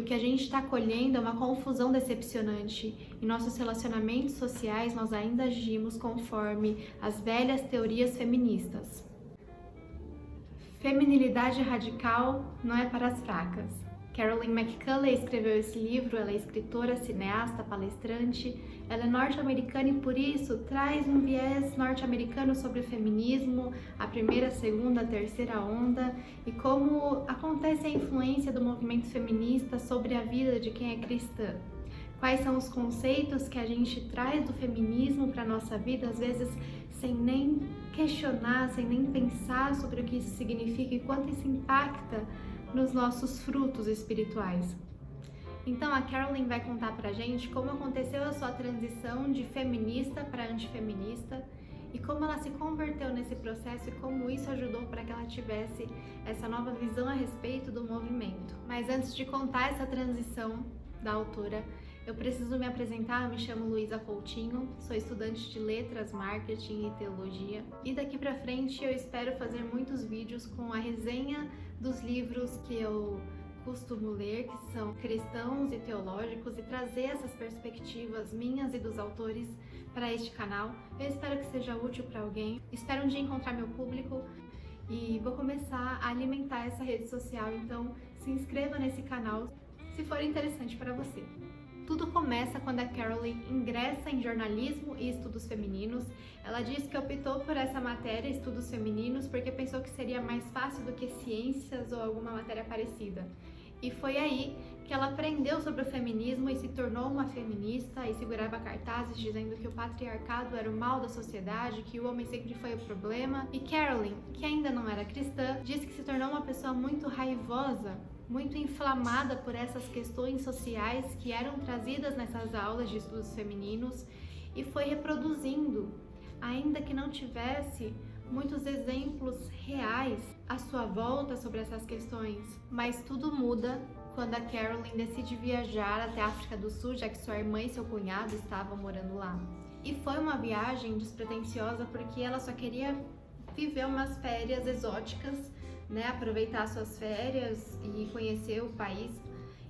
que a gente está colhendo é uma confusão decepcionante. Em nossos relacionamentos sociais, nós ainda agimos conforme as velhas teorias feministas. Feminilidade radical não é para as fracas. Carolyn McCulley escreveu esse livro, ela é escritora, cineasta, palestrante, ela é norte-americana e por isso traz um viés norte-americano sobre o feminismo, a primeira, segunda, terceira onda e como acontece a influência do movimento feminista sobre a vida de quem é cristã. Quais são os conceitos que a gente traz do feminismo para a nossa vida, às vezes sem nem questionar, sem nem pensar sobre o que isso significa e quanto isso impacta nos nossos frutos espirituais. Então a Carolyn vai contar pra gente como aconteceu a sua transição de feminista para antifeminista e como ela se converteu nesse processo e como isso ajudou para que ela tivesse essa nova visão a respeito do movimento. Mas antes de contar essa transição da autora, eu preciso me apresentar, eu me chamo Luísa Coutinho, sou estudante de Letras, Marketing e Teologia e daqui pra frente eu espero fazer muitos vídeos com a resenha dos livros que eu costumo ler, que são cristãos e teológicos, e trazer essas perspectivas minhas e dos autores para este canal. Eu espero que seja útil para alguém, espero um dia encontrar meu público e vou começar a alimentar essa rede social, então se inscreva nesse canal se for interessante para você. Tudo começa quando a Carolyn ingressa em jornalismo e estudos femininos. Ela diz que optou por essa matéria, estudos femininos, porque pensou que seria mais fácil do que ciências ou alguma matéria parecida. E foi aí que ela aprendeu sobre o feminismo e se tornou uma feminista e segurava cartazes dizendo que o patriarcado era o mal da sociedade, que o homem sempre foi o problema. E Carolyn, que ainda não era cristã, disse que se tornou uma pessoa muito raivosa, muito inflamada por essas questões sociais que eram trazidas nessas aulas de estudos femininos e foi reproduzindo, ainda que não tivesse muitos exemplos reais à sua volta sobre essas questões. Mas tudo muda quando a Carolyn decide viajar até a África do Sul, já que sua irmã e seu cunhado estavam morando lá. E foi uma viagem despretensiosa porque ela só queria viver umas férias exóticas, aproveitar suas férias e conhecer o país.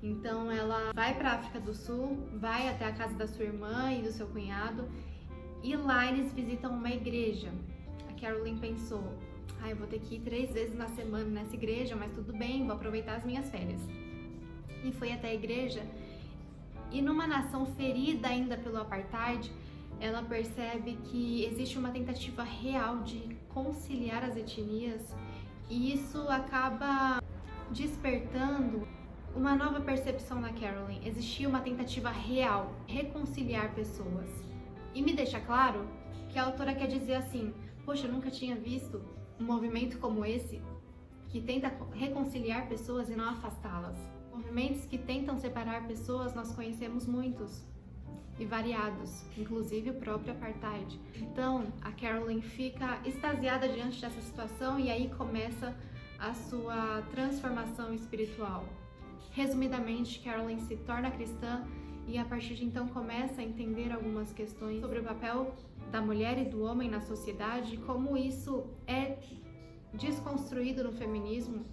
Então ela vai para a África do Sul, vai até a casa da sua irmã e do seu cunhado e lá eles visitam uma igreja. A Carolyn pensou, eu vou ter que ir 3 vezes na semana nessa igreja, mas tudo bem, vou aproveitar as minhas férias. E foi até a igreja e numa nação ferida ainda pelo apartheid, ela percebe que existe uma tentativa real de conciliar as etnias e isso acaba despertando uma nova percepção na Carolyn. Existia uma tentativa real de reconciliar pessoas. E me deixa claro que a autora quer dizer assim, poxa, eu nunca tinha visto um movimento como esse, que tenta reconciliar pessoas e não afastá-las. Movimentos que tentam separar pessoas, nós conhecemos muitos e variados, inclusive o próprio apartheid. Então, a Carolyn fica extasiada diante dessa situação e aí começa a sua transformação espiritual. Resumidamente, Carolyn se torna cristã e a partir de então começa a entender algumas questões sobre o papel da mulher e do homem na sociedade, como isso é desconstruído no feminismo.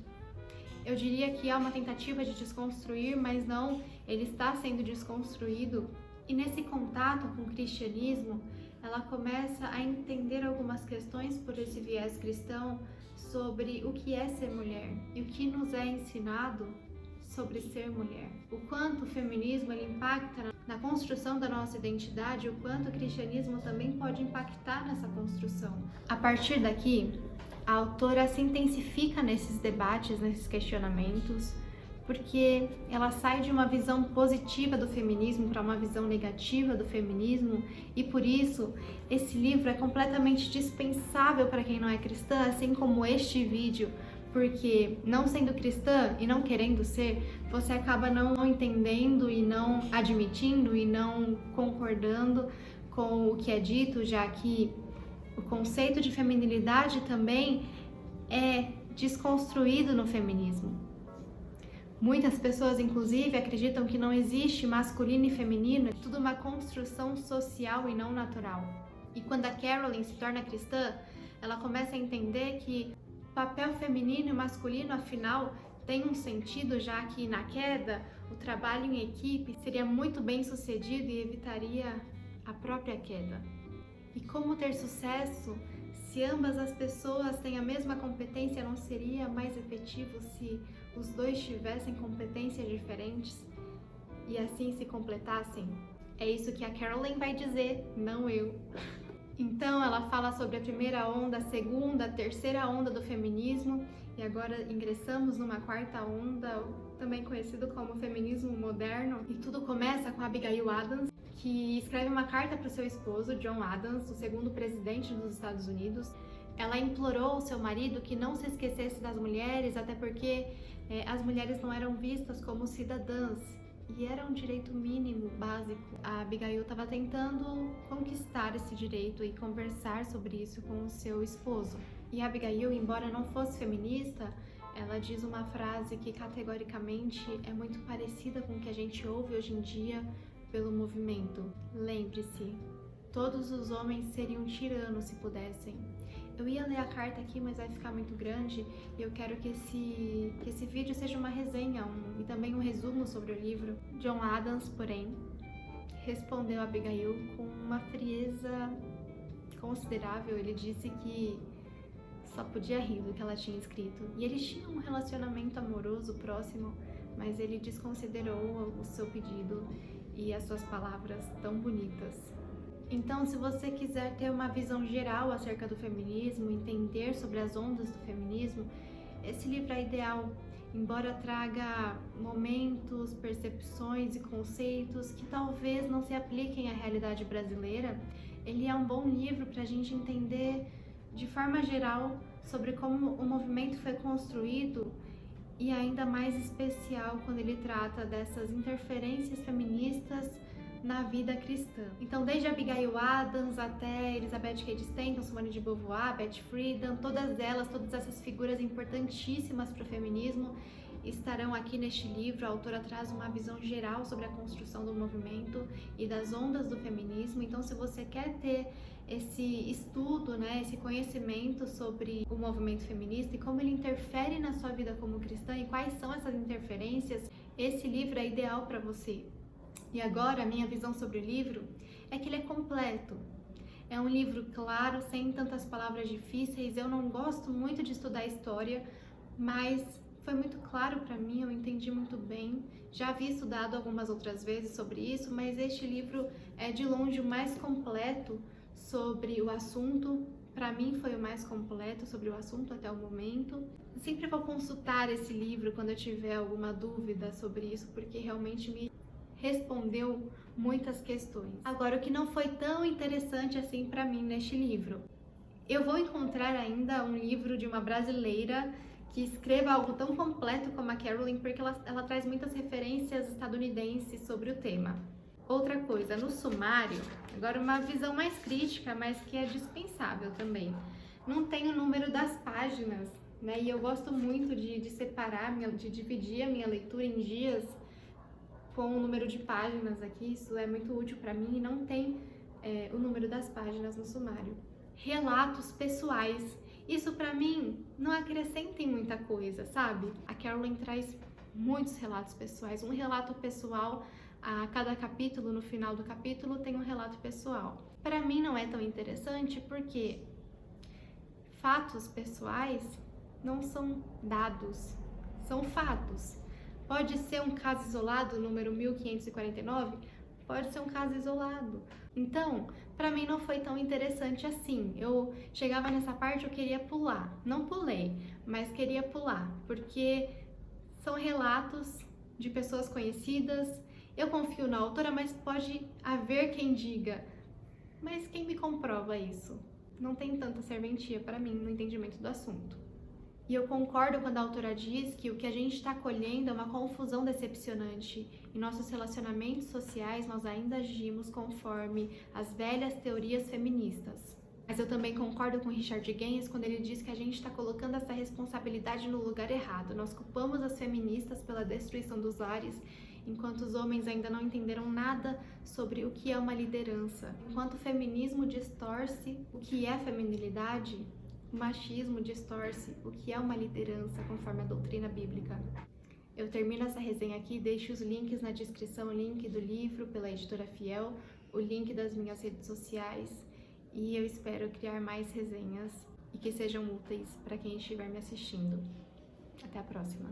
Eu diria que há uma tentativa de desconstruir, mas não, ele está sendo desconstruído. E nesse contato com o cristianismo, ela começa a entender algumas questões por esse viés cristão sobre o que é ser mulher e o que nos é ensinado sobre ser mulher. O quanto o feminismo ele impacta na construção da nossa identidade, o quanto o cristianismo também pode impactar nessa construção. A partir daqui, a autora se intensifica nesses debates, nesses questionamentos, porque ela sai de uma visão positiva do feminismo para uma visão negativa do feminismo e por isso esse livro é completamente dispensável para quem não é cristã, assim como este vídeo, porque não sendo cristã e não querendo ser, você acaba não entendendo e não admitindo e não concordando com o que é dito, já que o conceito de feminilidade também é desconstruído no feminismo. Muitas pessoas, inclusive, acreditam que não existe masculino e feminino, é tudo uma construção social e não natural. E quando a Carolyn se torna cristã, ela começa a entender que o papel feminino e masculino, afinal, tem um sentido, já que na queda o trabalho em equipe seria muito bem sucedido e evitaria a própria queda. E como ter sucesso se ambas as pessoas têm a mesma competência, não seria mais efetivo se os dois tivessem competências diferentes e assim se completassem? É isso que a Carolyn vai dizer, não eu. Então ela fala sobre a primeira onda, a segunda, a terceira onda do feminismo e agora ingressamos numa quarta onda, também conhecido como feminismo moderno. E tudo começa com a Abigail Adams, que escreve uma carta para o seu esposo, John Adams, o segundo presidente dos Estados Unidos. Ela implorou ao seu marido que não se esquecesse das mulheres, até porque as mulheres não eram vistas como cidadãs. E era um direito mínimo, básico. A Abigail estava tentando conquistar esse direito e conversar sobre isso com o seu esposo. E a Abigail, embora não fosse feminista, ela diz uma frase que categoricamente é muito parecida com o que a gente ouve hoje em dia pelo movimento. Lembre-se, todos os homens seriam tiranos se pudessem. Eu ia ler a carta aqui, mas vai ficar muito grande e eu quero que esse vídeo seja uma resenha e também um resumo sobre o livro. John Adams, porém, respondeu a Abigail com uma frieza considerável. Ele disse que só podia rir do que ela tinha escrito. E eles tinham um relacionamento amoroso próximo, mas ele desconsiderou o seu pedido e as suas palavras tão bonitas. Então, se você quiser ter uma visão geral acerca do feminismo, entender sobre as ondas do feminismo, esse livro é ideal, embora traga momentos, percepções e conceitos que talvez não se apliquem à realidade brasileira. Ele é um bom livro para a gente entender de forma geral sobre como o movimento foi construído e ainda mais especial quando ele trata dessas interferências feministas na vida cristã. Então, desde Abigail Adams até Elizabeth Cady Stanton, Simone de Beauvoir, Betty Friedan, todas essas figuras importantíssimas para o feminismo estarão aqui neste livro. A autora traz uma visão geral sobre a construção do movimento e das ondas do feminismo. Então, se você quer ter esse estudo, esse conhecimento sobre o movimento feminista e como ele interfere na sua vida como cristã e quais são essas interferências, esse livro é ideal para você. E agora, a minha visão sobre o livro é que ele é completo. É um livro claro, sem tantas palavras difíceis. Eu não gosto muito de estudar história, mas foi muito claro para mim, eu entendi muito bem. Já havia estudado algumas outras vezes sobre isso, mas este livro é de longe o mais completo sobre o assunto. Para mim foi o mais completo sobre o assunto até o momento. Eu sempre vou consultar esse livro quando eu tiver alguma dúvida sobre isso, porque realmente me respondeu muitas questões. Agora, o que não foi tão interessante assim para mim neste livro? Eu vou encontrar ainda um livro de uma brasileira que escreva algo tão completo como a Carolyn, porque ela traz muitas referências estadunidenses sobre o tema. Outra coisa, no sumário, agora uma visão mais crítica, mas que é dispensável também. Não tem o número das páginas, E eu gosto muito de separar, de dividir a minha leitura em dias com o número de páginas aqui. Isso é muito útil para mim e não tem o número das páginas no sumário. Relatos pessoais. Isso para mim não acrescenta em muita coisa, sabe? A Carolyn traz muitos relatos pessoais. Um relato pessoal a cada capítulo, no final do capítulo tem um relato pessoal. Para mim não é tão interessante porque fatos pessoais não são dados, são fatos. Pode ser um caso isolado, número 1549, pode ser um caso isolado. Então, para mim não foi tão interessante assim. Eu chegava nessa parte, eu queria pular. Não pulei, mas queria pular, porque são relatos de pessoas conhecidas. Eu confio na autora, mas pode haver quem diga, mas quem me comprova isso? Não tem tanta serventia para mim no entendimento do assunto. E eu concordo quando a autora diz que o que a gente está colhendo é uma confusão decepcionante. Em nossos relacionamentos sociais, nós ainda agimos conforme as velhas teorias feministas. Mas eu também concordo com Richard Gaynes quando ele diz que a gente está colocando essa responsabilidade no lugar errado. Nós culpamos as feministas pela destruição dos lares, enquanto os homens ainda não entenderam nada sobre o que é uma liderança. Enquanto o feminismo distorce o que é feminilidade, o machismo distorce o que é uma liderança conforme a doutrina bíblica. Eu termino essa resenha aqui, deixo os links na descrição, o link do livro pela Editora Fiel, o link das minhas redes sociais, e eu espero criar mais resenhas e que sejam úteis para quem estiver me assistindo. Até a próxima!